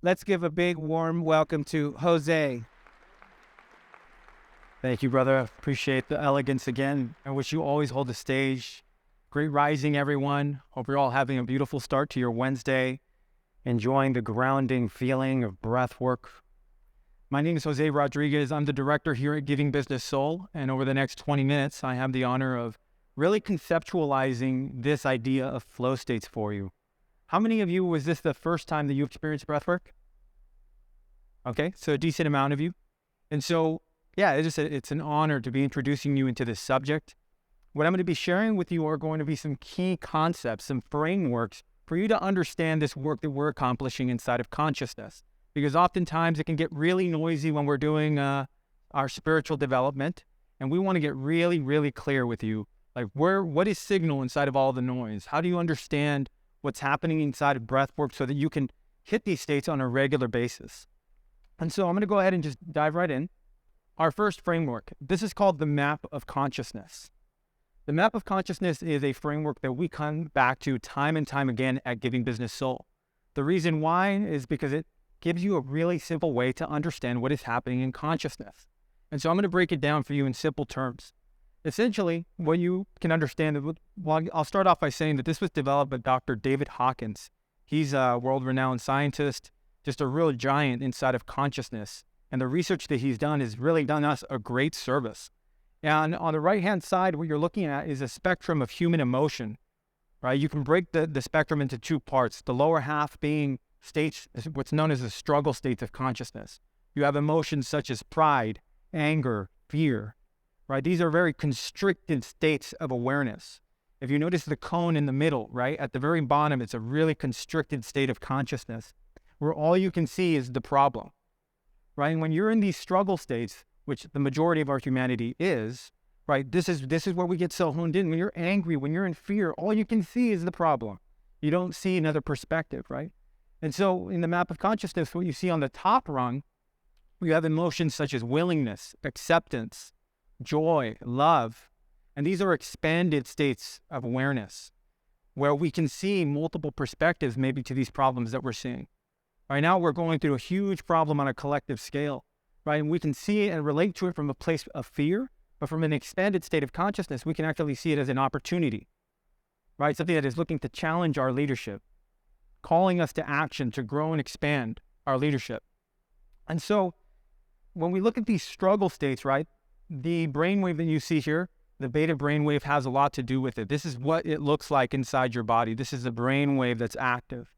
Let's give a big warm welcome to Jose. Thank you, brother. Appreciate the elegance again. I wish you always hold the stage. Great rising, everyone. Hope you're all having a beautiful start to your Wednesday, enjoying the grounding feeling of breath work. My name is Jose Rodriguez. I'm the director here at Giving Business Soul, and over the next 20 minutes, I have the honor of really conceptualizing this idea of flow states for you. How many of you, was this the first time that you experienced breath work? Okay, so a decent amount of you. And so, yeah, it's an honor to be introducing you into this subject. What I'm going to be sharing with you are going to be some key concepts, some frameworks for you to understand this work that we're accomplishing inside of consciousness. Because oftentimes it can get really noisy when we're doing our spiritual development, and we want to get really, really clear with you, like what is signal inside of all the noise? How do you understand what's happening inside of breath work so that you can hit these states on a regular basis? And so I'm going to go ahead and just dive right in. Our first framework, this is called the map of consciousness. The map of consciousness is a framework that we come back to time and time again at Giving Business Soul. The reason why is because it gives you a really simple way to understand what is happening in consciousness. And so I'm going to break it down for you in simple terms. Essentially, what you can understand, well, I'll start off by saying that this was developed by Dr. David Hawkins. He's a world-renowned scientist, just a real giant inside of consciousness. And the research that he's done has really done us a great service. And on the right-hand side, what you're looking at is a spectrum of human emotion, right? You can break the spectrum into two parts. The lower half being states, what's known as the struggle states of consciousness. You have emotions such as pride, anger, fear, right? These are very constricted states of awareness. If you notice the cone in the middle, right, at the very bottom, it's a really constricted state of consciousness where all you can see is the problem, right? And when you're in these struggle states, which the majority of our humanity is, right, this is where we get so honed in. When you're angry, when you're in fear, all you can see is the problem. You don't see another perspective, right? And so in the map of consciousness, what you see on the top rung, you have emotions such as willingness, acceptance, joy, love. And these are expanded states of awareness where we can see multiple perspectives maybe to these problems that we're seeing. Right now, we're going through a huge problem on a collective scale, right? And we can see it and relate to it from a place of fear, but from an expanded state of consciousness, we can actually see it as an opportunity, right? Something that is looking to challenge our leadership, calling us to action to grow and expand our leadership. And so when we look at these struggle states, right, the brainwave that you see here, the beta brainwave has a lot to do with it. This is what it looks like inside your body. This is the brainwave that's active.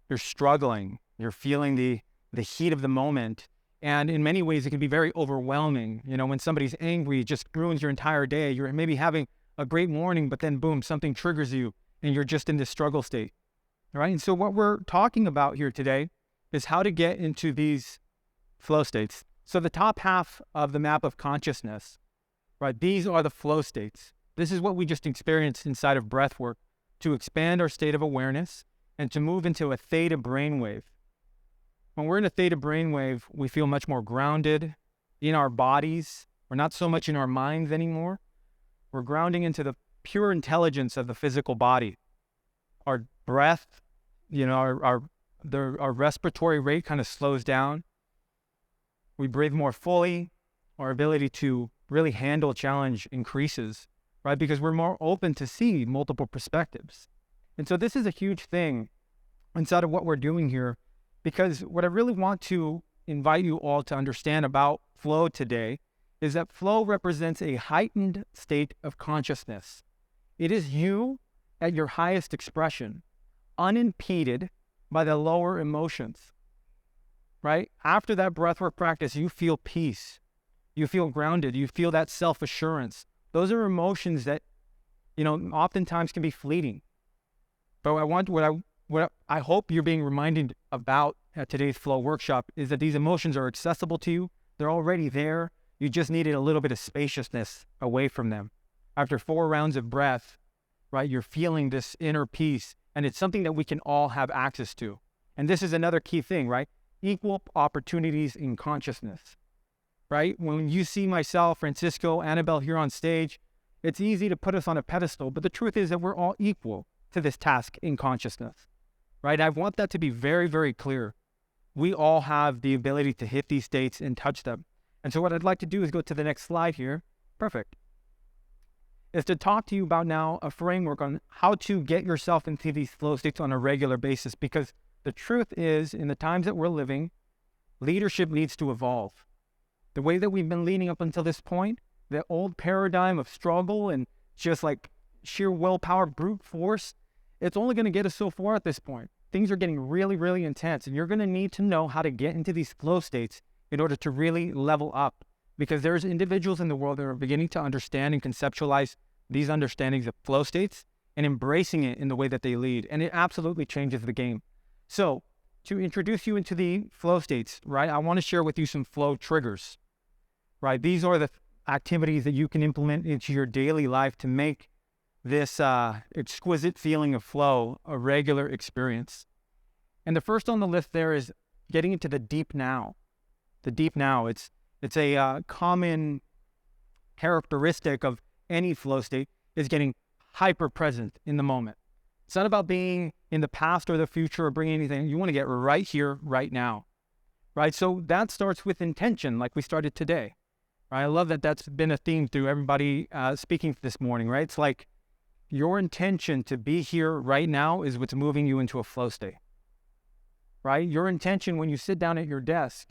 You're struggling. You're feeling the heat of the moment. And in many ways, it can be very overwhelming. You know, when somebody's angry, it just ruins your entire day. You're maybe having a great morning, but then boom, something triggers you and you're just in this struggle state. All right. And so what we're talking about here today is how to get into these flow states. So the top half of the map of consciousness, right? These are the flow states. This is what we just experienced inside of breath work to expand our state of awareness and to move into a theta brainwave. When we're in a theta brainwave, we feel much more grounded in our bodies. We're not so much in our minds anymore. We're grounding into the pure intelligence of the physical body. Our breath, you know, our respiratory rate kind of slows down. We breathe more fully. Our ability to really handle challenge increases, right? Because we're more open to see multiple perspectives. And so this is a huge thing inside of what we're doing here, because what I really want to invite you all to understand about flow today is that flow represents a heightened state of consciousness. It is you at your highest expression, unimpeded by the lower emotions, right? After that breathwork practice, you feel peace. You feel grounded. You feel that self-assurance. Those are emotions that, you know, oftentimes can be fleeting. But what I hope you're being reminded about at today's flow workshop is that these emotions are accessible to you. They're already there. You just needed a little bit of spaciousness away from them. After 4 rounds of breath, right, you're feeling this inner peace, and it's something that we can all have access to. And this is another key thing, right? Equal opportunities in consciousness, right? When you see myself, Francisco, Annabelle here on stage, it's easy to put us on a pedestal, but the truth is that we're all equal to this task in consciousness, right? I want that to be very, very clear. we all have the ability to hit these states and touch them. And so what I'd like to do is go to the next slide here. Perfect. Is to talk to you about now a framework on how to get yourself into these flow states on a regular basis. Because the truth is, in the times that we're living, leadership needs to evolve. The way that we've been leading up until this point, the old paradigm of struggle and just like sheer willpower, brute force, it's only going to get us so far at this point. Things are getting really, really intense, and you're going to need to know how to get into these flow states in order to really level up. Because there's individuals in the world that are beginning to understand and conceptualize these understandings of flow states and embracing it in the way that they lead. And it absolutely changes the game. So to introduce you into the flow states, right, I want to share with you some flow triggers, right? These are the activities that you can implement into your daily life to make this exquisite feeling of flow a regular experience. And the first on the list there is getting into the deep now. The deep now, it's a common characteristic of any flow state is getting hyper present in the moment. It's not about being in the past or the future or bringing anything. You want to get right here, right now, right? So that starts with intention, like we started today, right? I love that that's been a theme through everybody speaking this morning, right? It's like your intention to be here right now is what's moving you into a flow state, right? Your intention when you sit down at your desk,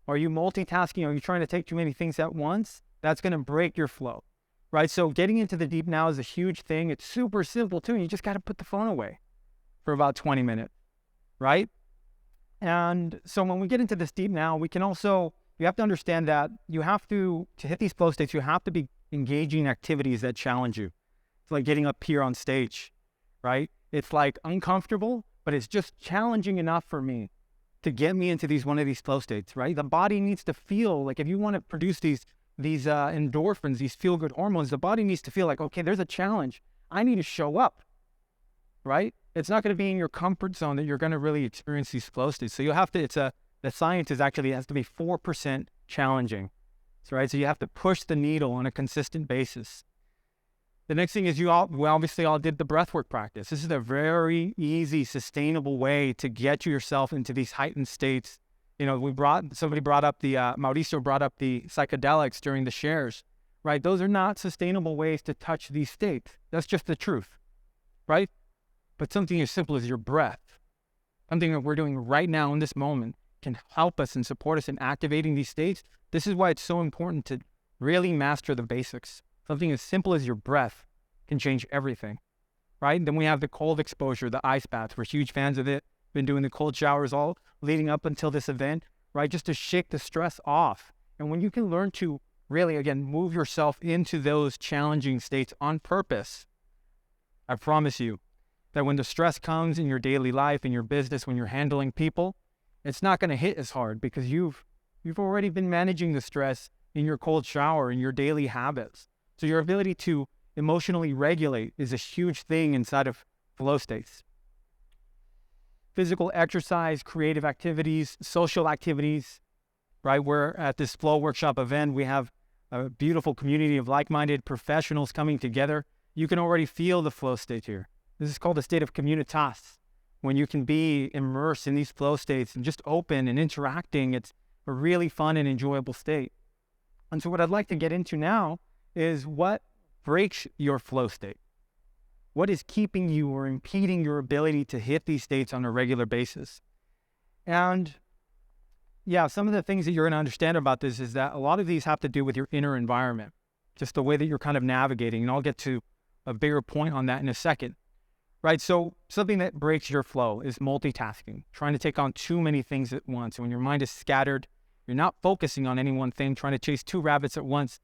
are you multitasking? Are you trying to take too many things at once? That's going to break your flow, right? So getting into the deep now is a huge thing. It's super simple too. You just got to put the phone away for about 20 minutes, right? And so when we get into this deep now, you have to understand that you have to hit these flow states, you have to be engaging activities that challenge you. It's like getting up here on stage, right? It's like uncomfortable, but it's just challenging enough for me to get me into one of these flow states, right? The body needs to feel like, if you want to produce these endorphins, these feel-good hormones, the body needs to feel like, okay, there's a challenge. I need to show up, right? It's not going to be in your comfort zone that you're going to really experience these flow states. So you have to, the science is actually, it has to be 4% challenging, right? So you have to push the needle on a consistent basis. The next thing is we obviously all did the breathwork practice. This is a very easy, sustainable way to get yourself into these heightened states. You know, Mauricio brought up the psychedelics during the shares, right? Those are not sustainable ways to touch these states. That's just the truth, right? But something as simple as your breath, something that we're doing right now in this moment, can help us and support us in activating these states. This is why it's so important to really master the basics. Something as simple as your breath can change everything, right? Then we have the cold exposure, the ice baths. We're huge fans of it. Been doing the cold showers all leading up until this event, right? Just to shake the stress off. And when you can learn to really, again, move yourself into those challenging states on purpose, I promise you that when the stress comes in your daily life, in your business, when you're handling people, it's not going to hit as hard because you've already been managing the stress in your cold shower, in your daily habits. So your ability to emotionally regulate is a huge thing inside of flow states. Physical exercise, creative activities, social activities, right? We're at this flow workshop event. We have a beautiful community of like-minded professionals coming together. You can already feel the flow state here. This is called a state of communitas. When you can be immersed in these flow states and just open and interacting, it's a really fun and enjoyable state. And so what I'd like to get into now is what breaks your flow state. What is keeping you or impeding your ability to hit these states on a regular basis? And yeah, some of the things that you're going to understand about this is that a lot of these have to do with your inner environment, just the way that you're kind of navigating. And I'll get to a bigger point on that in a second, right? So something that breaks your flow is multitasking, trying to take on too many things at once. And when your mind is scattered, you're not focusing on any one thing, trying to chase two rabbits at once.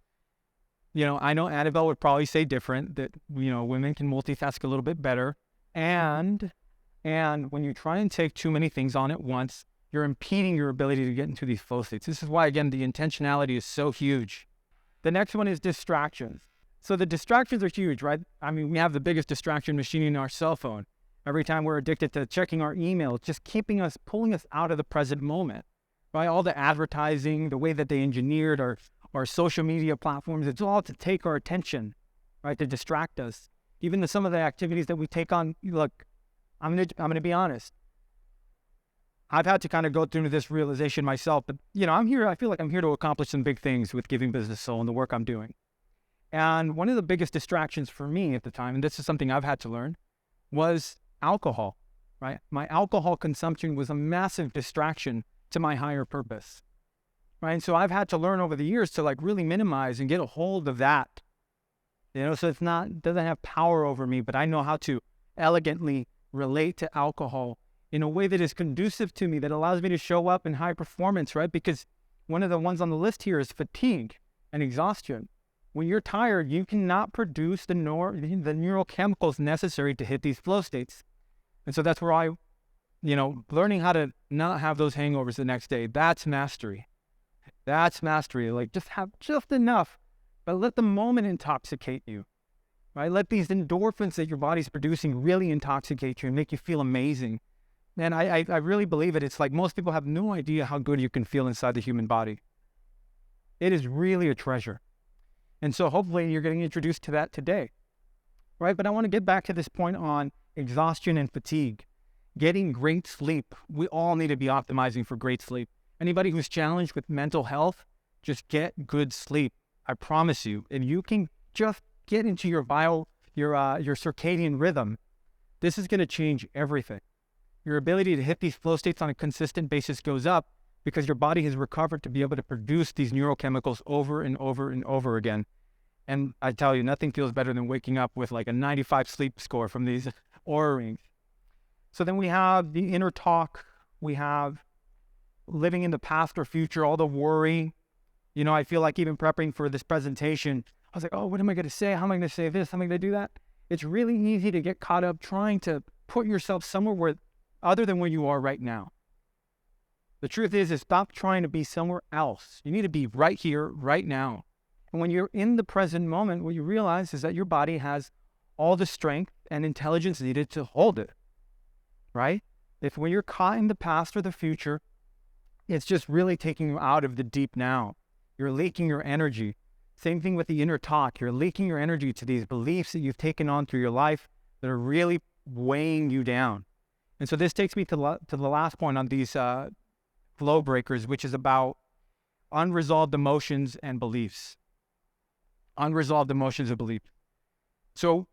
You know, I know Annabelle would probably say different, that, you know, women can multitask a little bit better. And when you try and take too many things on at once, you're impeding your ability to get into these flow states. This is why, again, the intentionality is so huge. The next one is distractions. So the distractions are huge, right? I mean, we have the biggest distraction machine in our cell phone. Every time we're addicted to checking our email, just pulling us out of the present moment, right? All the advertising, the way that they engineered our social media platforms, it's all to take our attention, right? To distract us. Even some of the activities that we take on, look, I'm gonna be honest. I've had to kind of go through this realization myself, but I feel like I'm here to accomplish some big things with Giving Business Soul and the work I'm doing. And one of the biggest distractions for me at the time, and this is something I've had to learn, was alcohol, right? My alcohol consumption was a massive distraction to my higher purpose, right? And so I've had to learn over the years to like really minimize and get a hold of that, so doesn't have power over me, but I know how to elegantly relate to alcohol in a way that is conducive to me, that allows me to show up in high performance, right? Because one of the ones on the list here is fatigue and exhaustion. When you're tired, you cannot produce the neurochemicals necessary to hit these flow states. And so that's where learning how to not have those hangovers the next day, that's mastery. That's mastery. Like, just have just enough, but let the moment intoxicate you, right? Let these endorphins that your body's producing really intoxicate you and make you feel amazing. And I really believe it. It's like most people have no idea how good you can feel inside the human body. It is really a treasure. And so hopefully you're getting introduced to that today, right? But I want to get back to this point on exhaustion and fatigue. Getting great sleep. We all need to be optimizing for great sleep. Anybody who's challenged with mental health, just get good sleep. I promise you. And you can just get into your circadian rhythm. This is going to change everything. Your ability to hit these flow states on a consistent basis goes up because your body has recovered to be able to produce these neurochemicals over and over and over again. And I tell you, nothing feels better than waking up with like a 95 sleep score from these Oura rings. So then we have the inner talk. We have living in the past or future, all the worry. I feel like even prepping for this presentation, I was like, oh, what am I going to say? How am I going to say this? How am I going to do that? It's really easy to get caught up trying to put yourself somewhere other than where you are right now. The truth is stop trying to be somewhere else. You need to be right here, right now. And when you're in the present moment, what you realize is that your body has all the strength and intelligence needed to hold it, right? If when you're caught in the past or the future, it's just really taking you out of the deep now. You're leaking your energy. Same thing with the inner talk. You're leaking your energy to these beliefs that you've taken on through your life that are really weighing you down. And so this takes me to the last point on these flow breakers, which is about unresolved emotions and beliefs. Unresolved emotions and beliefs. So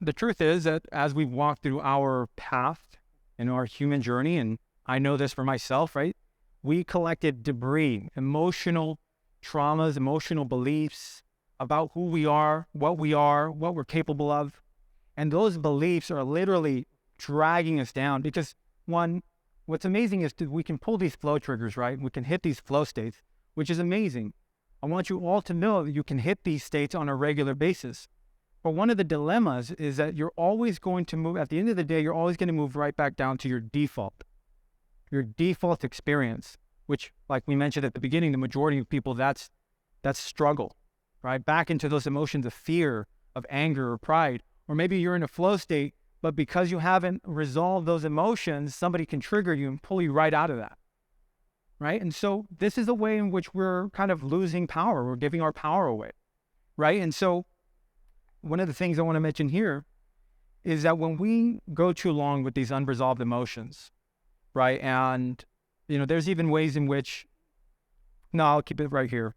the truth is that as we walk through our path in our human journey, and I know this for myself, right? We collected debris, emotional traumas, emotional beliefs about who we are, what we're capable of. And those beliefs are literally dragging us down because what's amazing is that we can pull these flow triggers, right? We can hit these flow states, which is amazing. I want you all to know that you can hit these states on a regular basis. But one of the dilemmas is that you're always going to move, at the end of the day, you're always going to move right back down to your default experience, which, like we mentioned at the beginning, the majority of people, that's struggle, right? Back into those emotions of fear, of anger or pride, or maybe you're in a flow state, but because you haven't resolved those emotions, somebody can trigger you and pull you right out of that, right? And so this is a way in which we're kind of losing power. We're giving our power away, right? And so one of the things I want to mention here is that when we go too long with these unresolved emotions, right? And, there's even ways in which, no, I'll keep it right here.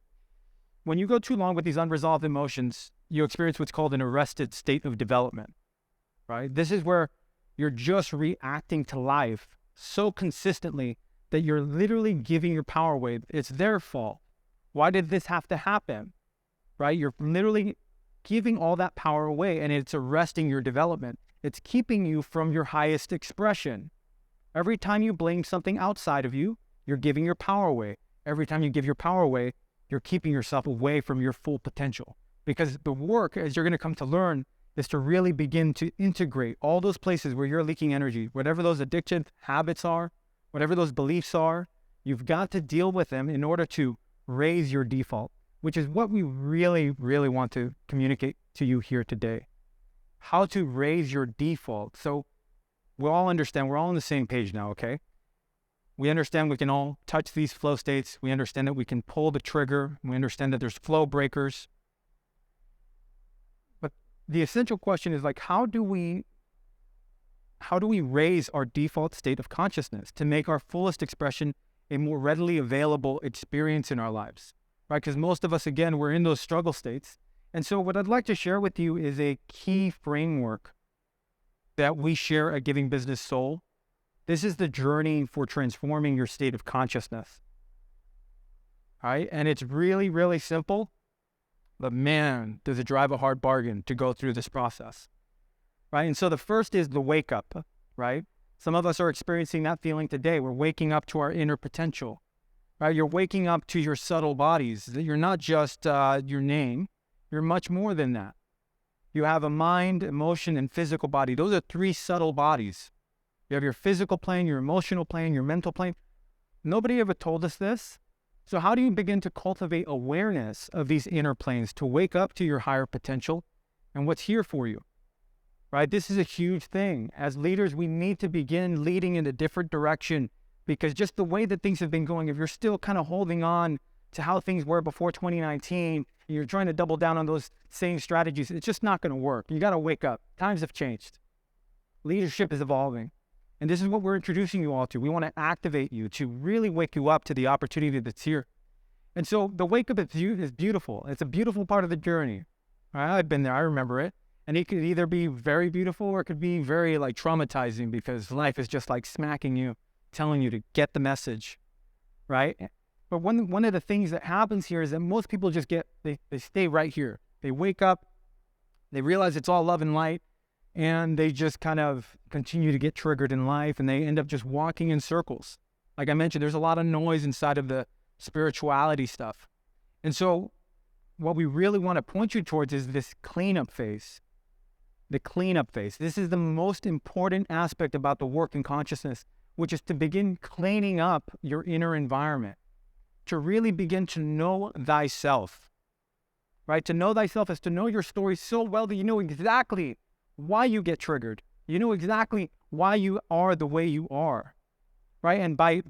When you go too long with these unresolved emotions, you experience what's called an arrested state of development, right? This is where you're just reacting to life so consistently that you're literally giving your power away. It's their fault. Why did this have to happen, right? You're literally giving all that power away, and it's arresting your development. It's keeping you from your highest expression. Every time you blame something outside of you, you're giving your power away. Every time you give your power away, you're keeping yourself away from your full potential. Because the work, as you're going to come to learn, is to really begin to integrate all those places where you're leaking energy, whatever those addictive habits are, whatever those beliefs are, you've got to deal with them in order to raise your default, which is what we really, really want to communicate to you here today. How to raise your default. So we all understand, we're all on the same page now, okay? We understand we can all touch these flow states. We understand that we can pull the trigger. We understand that there's flow breakers. But the essential question is like, how do we how do we raise our default state of consciousness to make our fullest expression a more readily available experience in our lives, right? Because most of us, again, we're in those struggle states. And so what I'd like to share with you is a key framework that we share at Giving Business Soul. This is the journey for transforming your state of consciousness. All right. And it's really, really simple, but man, does it drive a hard bargain to go through this process. Right. And so the first is the wake up, right? Some of us are experiencing that feeling today. We're waking up to our inner potential, right? You're waking up to your subtle bodies. That you're not just your name. You're much more than that. You have a mind, emotion, and physical body. Those are three subtle bodies. You have your physical plane, your emotional plane, your mental plane. Nobody ever told us this. So how do you begin to cultivate awareness of these inner planes to wake up to your higher potential and what's here for you? Right? This is a huge thing. As leaders, we need to begin leading in a different direction, because just the way that things have been going, if you're still kind of holding on to how things were before 2019, and you're trying to double down on those same strategies, it's just not going to work. You got to wake up. Times have changed. Leadership is evolving. And this is what we're introducing you all to. We want to activate you to really wake you up to the opportunity that's here. And so the wake up is beautiful. It's a beautiful part of the journey. I've been there. I remember it. And it could either be very beautiful or it could be very traumatizing, because life is just smacking you, telling you to get the message, right? But one of the things that happens here is that most people just they stay right here. They wake up, they realize it's all love and light, and they just kind of continue to get triggered in life, and they end up just walking in circles. Like I mentioned, there's a lot of noise inside of the spirituality stuff. And so what we really want to point you towards is this cleanup phase. The cleanup phase. This is the most important aspect about the work in consciousness, which is to begin cleaning up your inner environment, to really begin to know thyself, right? To know thyself is to know your story so well that you know exactly why you get triggered. You know exactly why you are the way you are, right? And by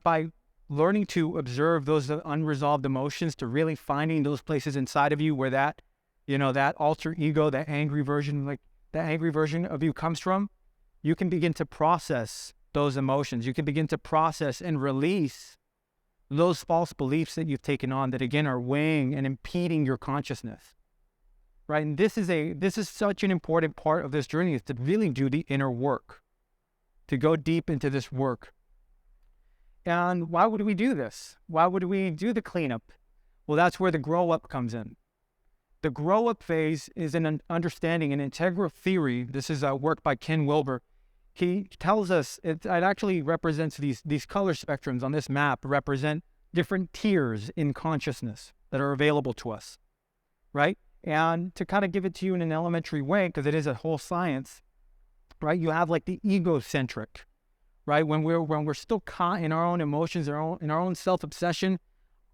learning to observe those unresolved emotions, to really finding those places inside of you where that alter ego, that angry version of you comes from, you can begin to process those emotions. You can begin to process and release those false beliefs that you've taken on that, again, are weighing and impeding your consciousness, right? And this is such an important part of this journey, is to really do the inner work, to go deep into this work. And why would we do this? Why would we do the cleanup? Well, that's where the grow up comes in. The grow up phase is an understanding, an integral theory. This is a work by Ken Wilber. He tells us it actually represents these color spectrums on this map represent different tiers in consciousness that are available to us, right? And to kind of give it to you in an elementary way, because it is a whole science, right? You have the egocentric, right? When we're still caught in our own emotions, in our own self-obsession,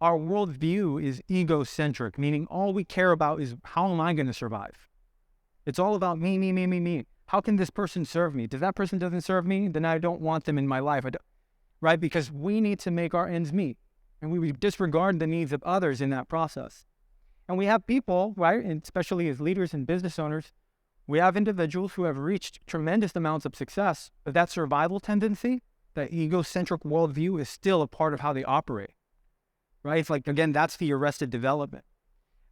our worldview is egocentric, meaning all we care about is, how am I going to survive? It's all about me, me, me, me, me. How can this person serve me? If that person doesn't serve me, then I don't want them in my life, right? Because we need to make our ends meet, and we disregard the needs of others in that process. And we have people, right, and especially as leaders and business owners, we have individuals who have reached tremendous amounts of success, but that survival tendency, that egocentric worldview, is still a part of how they operate, right? It's again, that's the arrested development.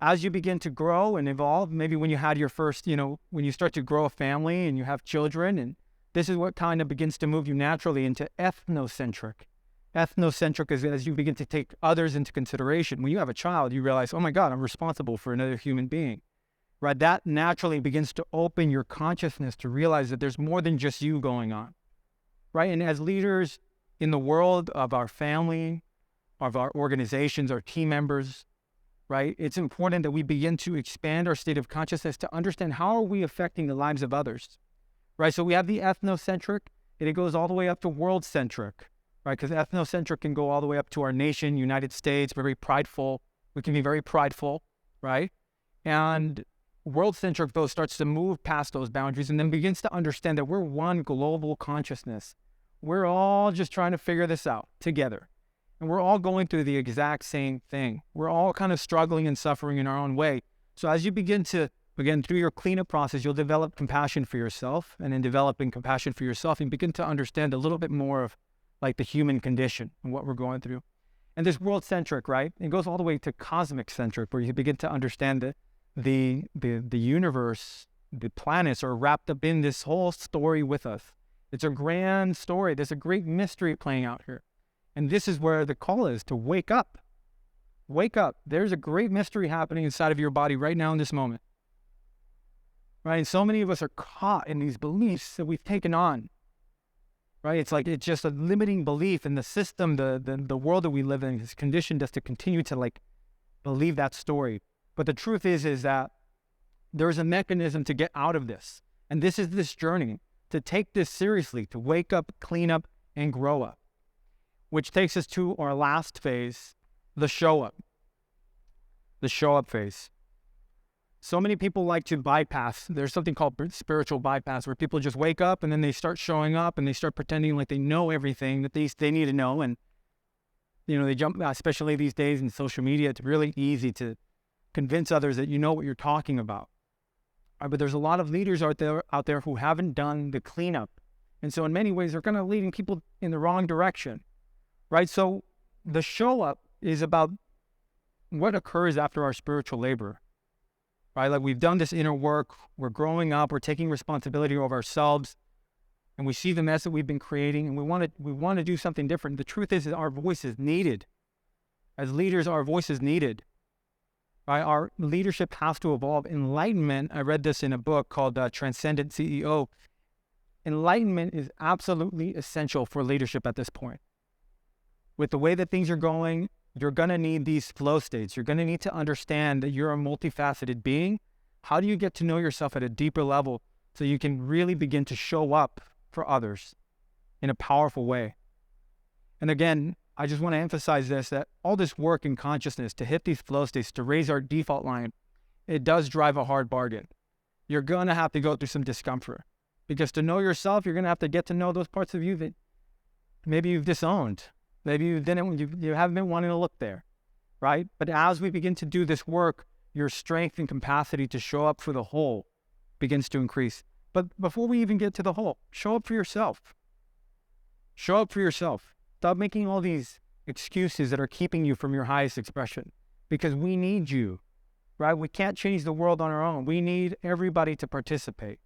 As you begin to grow and evolve, maybe when you had your first, when you start to grow a family and you have children, and this is what kind of begins to move you naturally into ethnocentric. Ethnocentric is as you begin to take others into consideration. When you have a child, you realize, oh my God, I'm responsible for another human being, right? That naturally begins to open your consciousness to realize that there's more than just you going on, right? And as leaders in the world of our family, of our organizations, our team members, right? It's important that we begin to expand our state of consciousness to understand, how are we affecting the lives of others, right? So we have the ethnocentric, and it goes all the way up to world-centric, right? Because ethnocentric can go all the way up to our nation, United States, very prideful. We can be very prideful, right? And world-centric, though, starts to move past those boundaries and then begins to understand that we're one global consciousness. We're all just trying to figure this out together. And we're all going through the exact same thing. We're all kind of struggling and suffering in our own way. So as you begin to Again, through your cleanup process, you'll develop compassion for yourself. And in developing compassion for yourself, you begin to understand a little bit more of like the human condition and what we're going through. And this world-centric, right? It goes all the way to cosmic-centric, where you begin to understand that the universe, the planets are wrapped up in this whole story with us. It's a grand story. There's a great mystery playing out here. And this is where the call is to wake up. Wake up. There's a great mystery happening inside of your body right now in this moment. Right? And so many of us are caught in these beliefs that we've taken on. Right? It's like it's just a limiting belief in the system, the world that we live in has conditioned us to continue to like believe that story. But the truth is that there's a mechanism to get out of this. And this is this journey to take this seriously, to wake up, clean up, and grow up. Which takes us to our last phase, the show up. The show up phase. So many people like to bypass. There's something called spiritual bypass, where people just wake up and then they start showing up and they start pretending like they know everything that they need to know. And, you know, they jump, especially these days in social media, it's really easy to convince others that you know what you're talking about. But there's a lot of leaders out there who haven't done the cleanup. And so in many ways, they're kind of leading people in the wrong direction, right? So the show up is about what occurs after our spiritual labor. Right? Like we've done this inner work, we're growing up, we're taking responsibility over ourselves, and we see the mess that we've been creating, and we want to do something different. The truth is that our voice is needed. As leaders, our voice is needed. Right? Our leadership has to evolve. Enlightenment, I read this in a book called Transcendent CEO. Enlightenment is absolutely essential for leadership at this point. With the way that things are going, you're going to need these flow states. You're going to need to understand that you're a multifaceted being. How do you get to know yourself at a deeper level so you can really begin to show up for others in a powerful way? And again, I just want to emphasize this, that all this work in consciousness to hit these flow states, to raise our default line, it does drive a hard bargain. You're going to have to go through some discomfort, because to know yourself, you're going to have to get to know those parts of you that maybe you've disowned. Maybe you haven't been wanting to look there, right? But as we begin to do this work, your strength and capacity to show up for the whole begins to increase. But before we even get to the whole, show up for yourself. Show up for yourself. Stop making all these excuses that are keeping you from your highest expression, because we need you, right? We can't change the world on our own. We need everybody to participate.